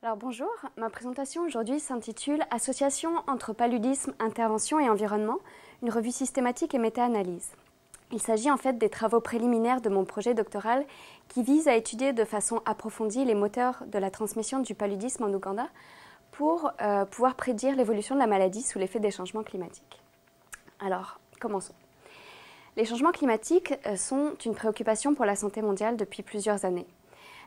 Alors bonjour, ma présentation aujourd'hui s'intitule « Association entre paludisme, intervention et environnement, une revue systématique et méta-analyse ». Il s'agit en fait des travaux préliminaires de mon projet doctoral qui vise à étudier de façon approfondie les moteurs de la transmission du paludisme en Ouganda pour pouvoir prédire l'évolution de la maladie sous l'effet des changements climatiques. Alors, commençons. Les changements climatiques sont une préoccupation pour la santé mondiale depuis plusieurs années.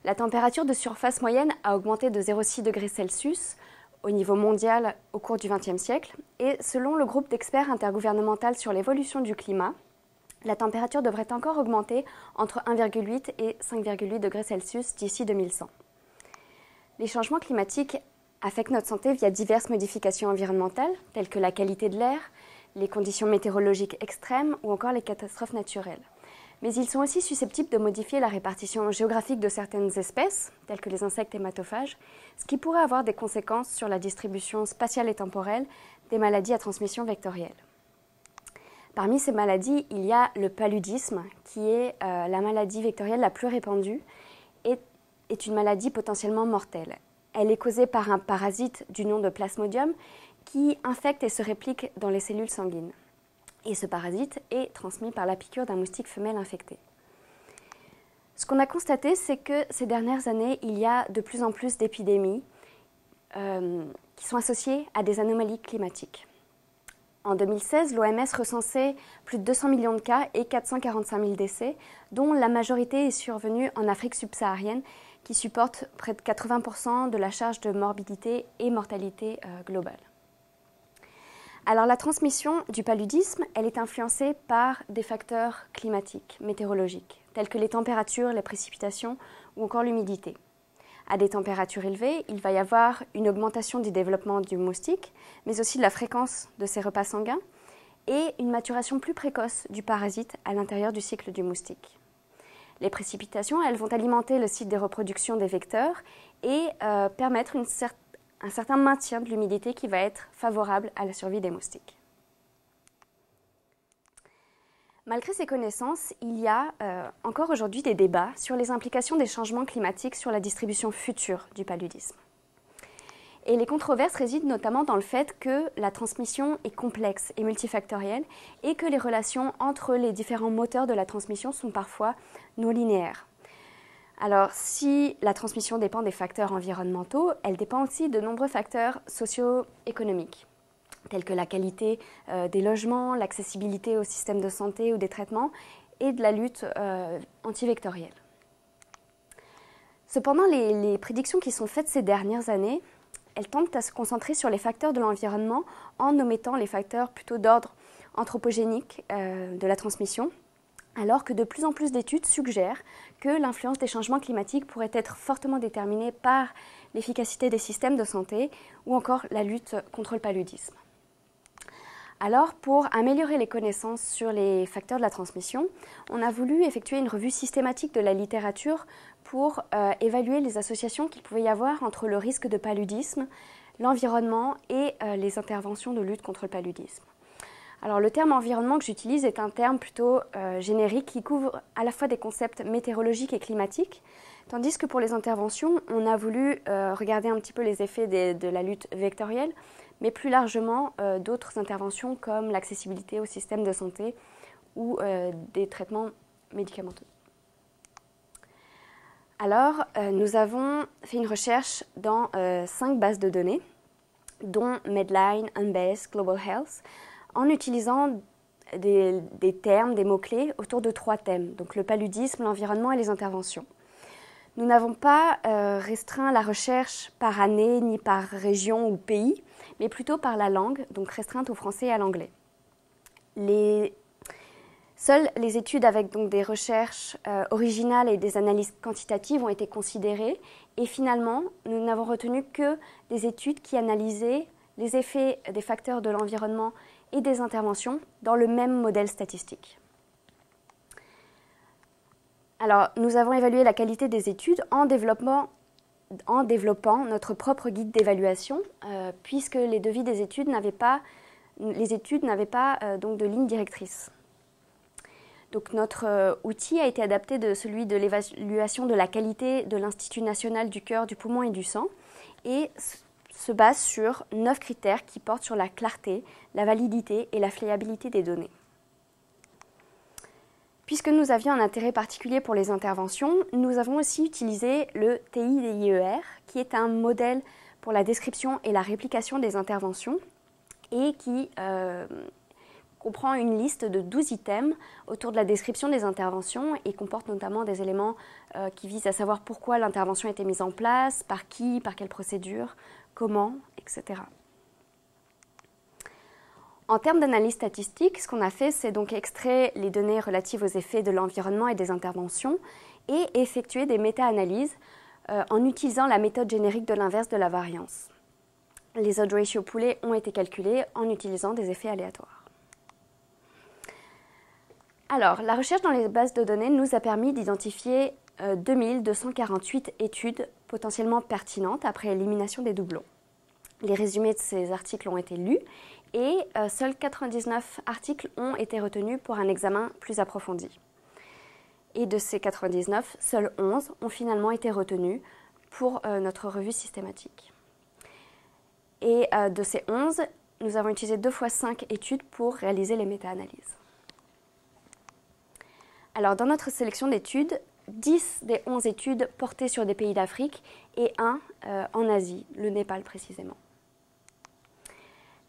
La température de surface moyenne a augmenté de 0,6 degrés Celsius au niveau mondial au cours du XXe siècle et selon le groupe d'experts intergouvernemental sur l'évolution du climat, la température devrait encore augmenter entre 1,8 et 5,8 degrés Celsius d'ici 2100. Les changements climatiques affectent notre santé via diverses modifications environnementales telles que la qualité de l'air, les conditions météorologiques extrêmes ou encore les catastrophes naturelles. Mais ils sont aussi susceptibles de modifier la répartition géographique de certaines espèces, telles que les insectes hématophages, ce qui pourrait avoir des conséquences sur la distribution spatiale et temporelle des maladies à transmission vectorielle. Parmi ces maladies, il y a le paludisme, qui est la maladie vectorielle la plus répandue et est une maladie potentiellement mortelle. Elle est causée par un parasite du nom de Plasmodium qui infecte et se réplique dans les cellules sanguines. Et ce parasite est transmis par la piqûre d'un moustique femelle infecté. Ce qu'on a constaté, c'est que ces dernières années, il y a de plus en plus d'épidémies qui sont associées à des anomalies climatiques. En 2016, l'OMS recensait plus de 200 millions de cas et 445 000 décès, dont la majorité est survenue en Afrique subsaharienne, qui supporte près de 80% de la charge de morbidité et mortalité globale. Alors la transmission du paludisme, elle est influencée par des facteurs climatiques, météorologiques, tels que les températures, les précipitations ou encore l'humidité. À des températures élevées, il va y avoir une augmentation du développement du moustique, mais aussi de la fréquence de ses repas sanguins et une maturation plus précoce du parasite à l'intérieur du cycle du moustique. Les précipitations, elles vont alimenter le site de reproduction des vecteurs et permettre un certain maintien de l'humidité qui va être favorable à la survie des moustiques. Malgré ces connaissances, il y a encore aujourd'hui des débats sur les implications des changements climatiques sur la distribution future du paludisme. Et les controverses résident notamment dans le fait que la transmission est complexe et multifactorielle et que les relations entre les différents moteurs de la transmission sont parfois non linéaires. Alors, si la transmission dépend des facteurs environnementaux, elle dépend aussi de nombreux facteurs socio-économiques, tels que la qualité des logements, l'accessibilité aux systèmes de santé ou des traitements et de la lutte antivectorielle. Cependant, les prédictions qui sont faites ces dernières années, elles tendent à se concentrer sur les facteurs de l'environnement en omettant les facteurs plutôt d'ordre anthropogénique de la transmission, alors que de plus en plus d'études suggèrent que l'influence des changements climatiques pourrait être fortement déterminée par l'efficacité des systèmes de santé ou encore la lutte contre le paludisme. Alors, pour améliorer les connaissances sur les facteurs de la transmission, on a voulu effectuer une revue systématique de la littérature pour évaluer les associations qu'il pouvait y avoir entre le risque de paludisme, l'environnement et les interventions de lutte contre le paludisme. Alors le terme environnement que j'utilise est un terme plutôt générique qui couvre à la fois des concepts météorologiques et climatiques, tandis que pour les interventions, on a voulu regarder un petit peu les effets de la lutte vectorielle, mais plus largement d'autres interventions comme l'accessibilité au système de santé ou des traitements médicamenteux. Alors, nous avons fait une recherche dans 5 bases de données, dont Medline, Embase, Global Health, en utilisant des termes, des mots-clés autour de 3 thèmes, donc le paludisme, l'environnement et les interventions. Nous n'avons pas restreint la recherche par année, ni par région ou pays, mais plutôt par la langue, donc restreinte au français et à l'anglais. Seules les études avec donc, des recherches originales et des analyses quantitatives ont été considérées, et finalement, nous n'avons retenu que des études qui analysaient les effets des facteurs de l'environnement et des interventions dans le même modèle statistique. Alors, nous avons évalué la qualité des études en développant notre propre guide d'évaluation, puisque les devis des études n'avaient pas donc de ligne directrice. Donc notre outil a été adapté de celui de l'évaluation de la qualité de l'Institut national du cœur, du poumon et du sang, et se base sur 9 critères qui portent sur la clarté, la validité et la fiabilité des données. Puisque nous avions un intérêt particulier pour les interventions, nous avons aussi utilisé le TIDIER, qui est un modèle pour la description et la réplication des interventions et qui comprend une liste de 12 items autour de la description des interventions et comporte notamment des éléments qui visent à savoir pourquoi l'intervention a été mise en place, par qui, par quelle procédure, comment, etc. En termes d'analyse statistique, ce qu'on a fait, c'est donc extraire les données relatives aux effets de l'environnement et des interventions et effectuer des méta-analyses en utilisant la méthode générique de l'inverse de la variance. Les odds ratio poolés ont été calculés en utilisant des effets aléatoires. Alors, la recherche dans les bases de données nous a permis d'identifier 2248 études potentiellement pertinentes après élimination des doublons. Les résumés de ces articles ont été lus et seuls 99 articles ont été retenus pour un examen plus approfondi. Et de ces 99, seuls 11 ont finalement été retenus pour notre revue systématique. Et de ces 11, nous avons utilisé 2 fois 5 études pour réaliser les méta-analyses. Alors, dans notre sélection d'études, 10 des 11 études portaient sur des pays d'Afrique et 1 en Asie, le Népal précisément.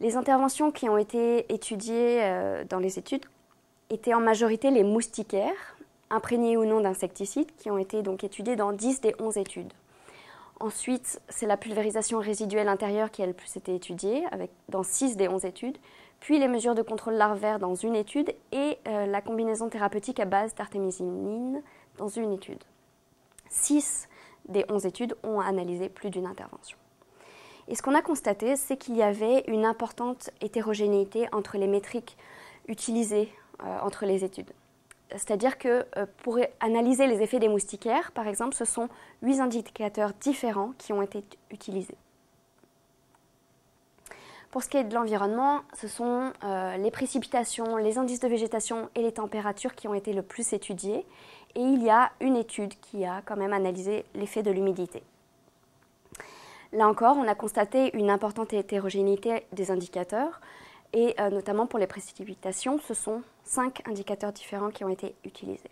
Les interventions qui ont été étudiées dans les études étaient en majorité les moustiquaires, imprégnés ou non d'insecticides, qui ont été donc étudiés dans 10 des 11 études. Ensuite, c'est la pulvérisation résiduelle intérieure qui a le plus été étudiée, dans 6 des 11 études, puis les mesures de contrôle larvaire dans une étude et la combinaison thérapeutique à base d'artémisinine dans une étude. 6 des 11 études ont analysé plus d'une intervention. Et ce qu'on a constaté, c'est qu'il y avait une importante hétérogénéité entre les métriques utilisées entre les études. C'est-à-dire que pour analyser les effets des moustiquaires, par exemple, ce sont 8 indicateurs différents qui ont été utilisés. Pour ce qui est de l'environnement, ce sont les précipitations, les indices de végétation et les températures qui ont été le plus étudiés. Et il y a une étude qui a quand même analysé l'effet de l'humidité. Là encore, on a constaté une importante hétérogénéité des indicateurs et notamment pour les précipitations, ce sont 5 indicateurs différents qui ont été utilisés.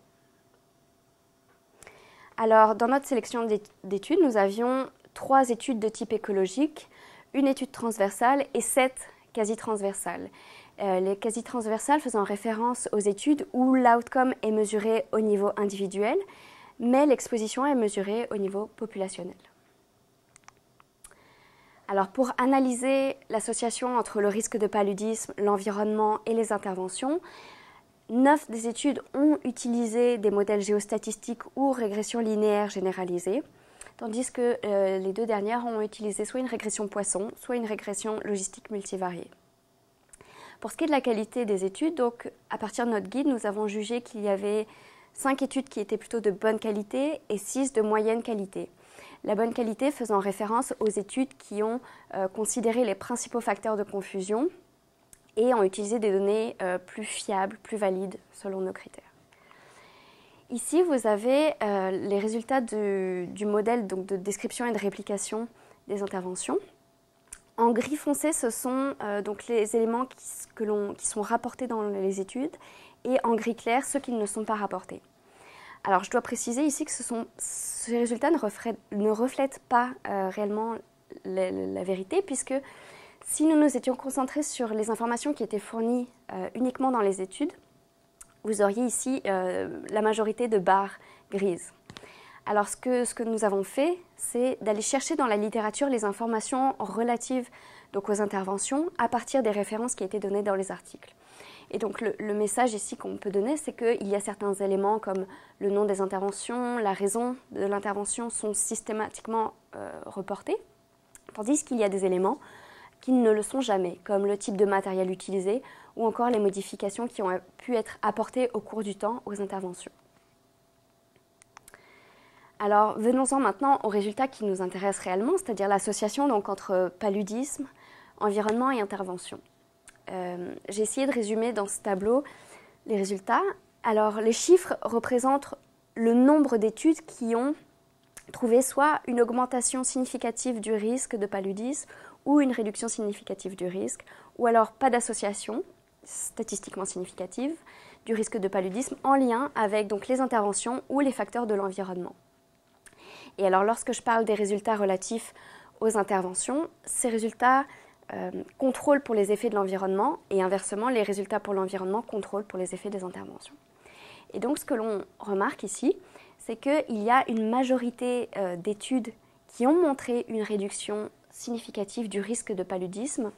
Alors, dans notre sélection d'études, nous avions 3 études de type écologique, une étude transversale et 7 quasi-transversales. Les quasi-transversales faisant référence aux études où l'outcome est mesuré au niveau individuel, mais l'exposition est mesurée au niveau populationnel. Alors pour analyser l'association entre le risque de paludisme, l'environnement et les interventions, 9 des études ont utilisé des modèles géostatistiques ou régression linéaire généralisée, tandis que les 2 dernières ont utilisé soit une régression Poisson, soit une régression logistique multivariée. Pour ce qui est de la qualité des études, donc, à partir de notre guide, nous avons jugé qu'il y avait 5 études qui étaient plutôt de bonne qualité et 6 de moyenne qualité. La bonne qualité faisant référence aux études qui ont considéré les principaux facteurs de confusion et ont utilisé des données plus fiables, plus valides selon nos critères. Ici, vous avez les résultats du modèle donc, de description et de réplication des interventions. En gris foncé, ce sont donc les éléments qui sont rapportés dans les études et en gris clair, ceux qui ne sont pas rapportés. Alors, je dois préciser ici que ces résultats ne reflètent pas réellement la vérité, puisque si nous nous étions concentrés sur les informations qui étaient fournies uniquement dans les études, vous auriez ici la majorité de barres grises. Alors, ce que nous avons fait, c'est d'aller chercher dans la littérature les informations relatives donc, aux interventions à partir des références qui étaient données dans les articles. Et donc le message ici qu'on peut donner, c'est qu'il y a certains éléments comme le nom des interventions, la raison de l'intervention sont systématiquement reportés, tandis qu'il y a des éléments qui ne le sont jamais, comme le type de matériel utilisé ou encore les modifications qui ont pu être apportées au cours du temps aux interventions. Alors venons-en maintenant aux résultats qui nous intéressent réellement, c'est-à-dire l'association donc, entre paludisme, environnement et intervention. J'ai essayé de résumer dans ce tableau les résultats. Alors, les chiffres représentent le nombre d'études qui ont trouver soit une augmentation significative du risque de paludisme ou une réduction significative du risque, ou alors pas d'association statistiquement significative du risque de paludisme en lien avec donc, les interventions ou les facteurs de l'environnement. Et alors lorsque je parle des résultats relatifs aux interventions, ces résultats contrôlent pour les effets de l'environnement et inversement, les résultats pour l'environnement contrôlent pour les effets des interventions. Et donc ce que l'on remarque ici, c'est qu'il y a une majorité d'études qui ont montré une réduction significative du risque de paludisme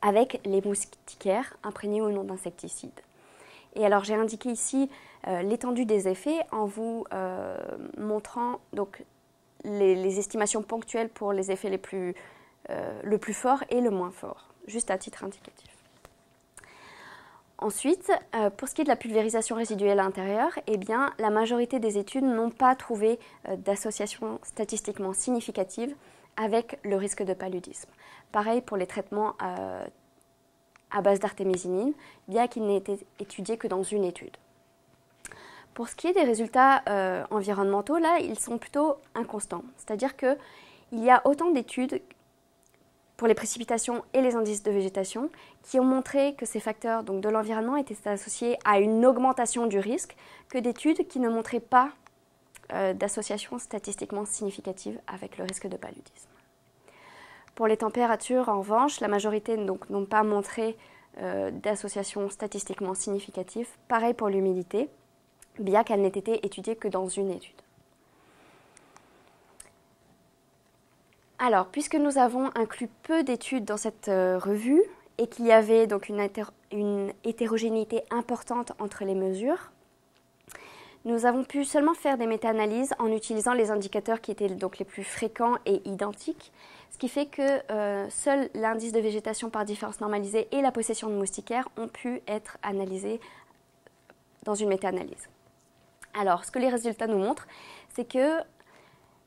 avec les moustiquaires imprégnés ou non d'insecticides. Et alors j'ai indiqué ici l'étendue des effets en vous montrant donc, les estimations ponctuelles pour les effets le plus fort et le moins fort, juste à titre indicatif. Ensuite, pour ce qui est de la pulvérisation résiduelle à l'intérieur, eh bien, la majorité des études n'ont pas trouvé d'association statistiquement significative avec le risque de paludisme. Pareil pour les traitements à base d'artémisinine, bien qu'il n'ait été étudié que dans une étude. Pour ce qui est des résultats environnementaux, là, ils sont plutôt inconstants. C'est-à-dire qu'il y a autant d'études pour les précipitations et les indices de végétation qui ont montré que ces facteurs donc, de l'environnement étaient associés à une augmentation du risque que d'études qui ne montraient pas d'association statistiquement significative avec le risque de paludisme. Pour les températures, en revanche, la majorité n'ont pas montré d'association statistiquement significative. Pareil pour l'humidité, bien qu'elle n'ait été étudiée que dans une étude. Alors, puisque nous avons inclus peu d'études dans cette revue et qu'il y avait donc une hétérogénéité importante entre les mesures, nous avons pu seulement faire des méta-analyses en utilisant les indicateurs qui étaient donc les plus fréquents et identiques, ce qui fait que seul l'indice de végétation par différence normalisée et la possession de moustiquaires ont pu être analysés dans une méta-analyse. Alors, ce que les résultats nous montrent, c'est que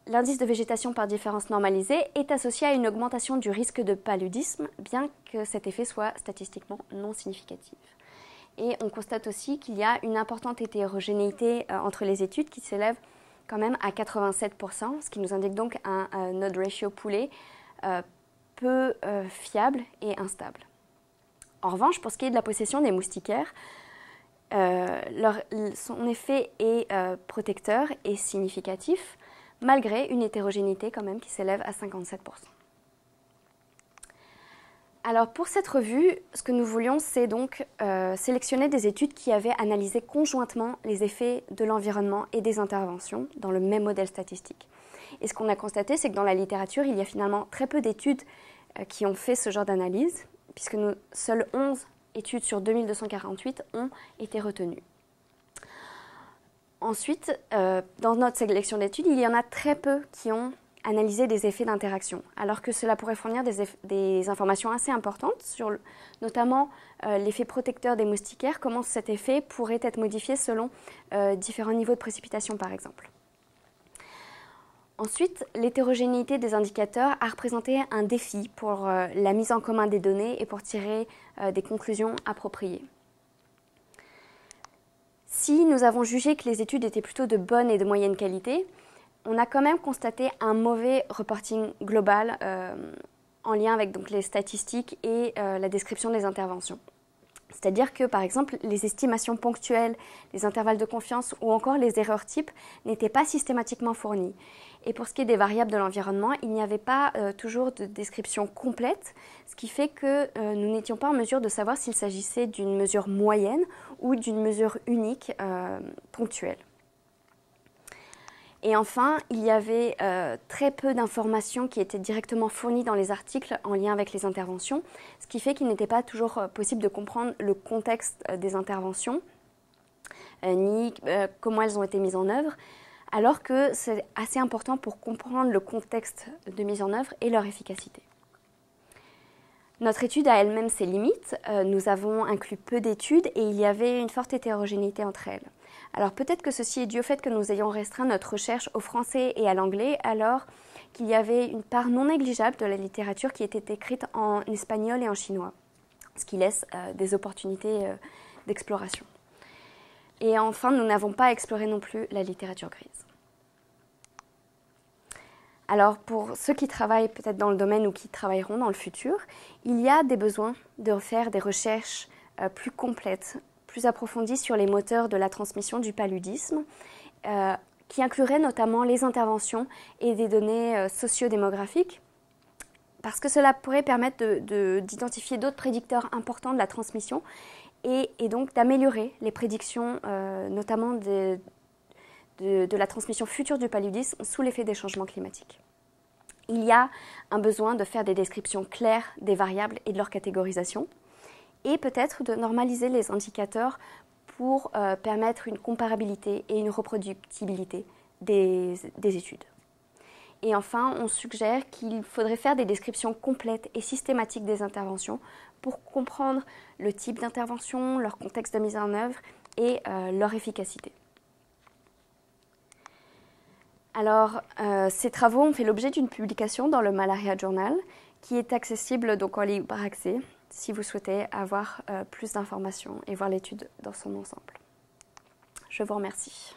l'indice de végétation par différence normalisée est associé à une augmentation du risque de paludisme, bien que cet effet soit statistiquement non significatif. Et on constate aussi qu'il y a une importante hétérogénéité entre les études qui s'élève quand même à 87%, ce qui nous indique donc un node ratio poolé peu fiable et instable. En revanche, pour ce qui est de la possession des moustiquaires, son effet est protecteur et significatif, malgré une hétérogénéité quand même qui s'élève à 57%. Alors pour cette revue, ce que nous voulions, c'est donc sélectionner des études qui avaient analysé conjointement les effets de l'environnement et des interventions dans le même modèle statistique. Et ce qu'on a constaté, c'est que dans la littérature, il y a finalement très peu d'études qui ont fait ce genre d'analyse, puisque seules 11 études sur 2248 ont été retenues. Ensuite, dans notre sélection d'études, il y en a très peu qui ont analysé des effets d'interaction, alors que cela pourrait fournir des informations assez importantes sur notamment l'effet protecteur des moustiquaires, comment cet effet pourrait être modifié selon différents niveaux de précipitation par exemple. Ensuite, l'hétérogénéité des indicateurs a représenté un défi pour la mise en commun des données et pour tirer des conclusions appropriées. Si nous avons jugé que les études étaient plutôt de bonne et de moyenne qualité, on a quand même constaté un mauvais reporting global en lien avec donc, les statistiques et la description des interventions. C'est-à-dire que, par exemple, les estimations ponctuelles, les intervalles de confiance ou encore les erreurs types n'étaient pas systématiquement fournies. Et pour ce qui est des variables de l'environnement, il n'y avait pas toujours de description complète, ce qui fait que nous n'étions pas en mesure de savoir s'il s'agissait d'une mesure moyenne ou d'une mesure unique ponctuelle. Et enfin, il y avait très peu d'informations qui étaient directement fournies dans les articles en lien avec les interventions, ce qui fait qu'il n'était pas toujours possible de comprendre le contexte des interventions, ni comment elles ont été mises en œuvre, alors que c'est assez important pour comprendre le contexte de mise en œuvre et leur efficacité. Notre étude a elle-même ses limites. Nous avons inclus peu d'études et il y avait une forte hétérogénéité entre elles. Alors peut-être que ceci est dû au fait que nous ayons restreint notre recherche au français et à l'anglais, alors qu'il y avait une part non négligeable de la littérature qui était écrite en espagnol et en chinois, ce qui laisse des opportunités d'exploration. Et enfin, nous n'avons pas exploré non plus la littérature grise. Alors pour ceux qui travaillent peut-être dans le domaine ou qui travailleront dans le futur, il y a des besoins de faire des recherches plus complètes, plus approfondies sur les moteurs de la transmission du paludisme, qui incluraient notamment les interventions et des données sociodémographiques, parce que cela pourrait permettre d'identifier d'autres prédicteurs importants de la transmission et donc d'améliorer les prédictions, notamment de la transmission future du paludisme sous l'effet des changements climatiques. Il y a un besoin de faire des descriptions claires des variables et de leur catégorisation, et peut-être de normaliser les indicateurs pour permettre une comparabilité et une reproductibilité des études. Et enfin, on suggère qu'il faudrait faire des descriptions complètes et systématiques des interventions pour comprendre le type d'intervention, leur contexte de mise en œuvre et leur efficacité. Alors, ces travaux ont fait l'objet d'une publication dans le Malaria Journal qui est accessible donc en libre accès si vous souhaitez avoir plus d'informations et voir l'étude dans son ensemble. Je vous remercie.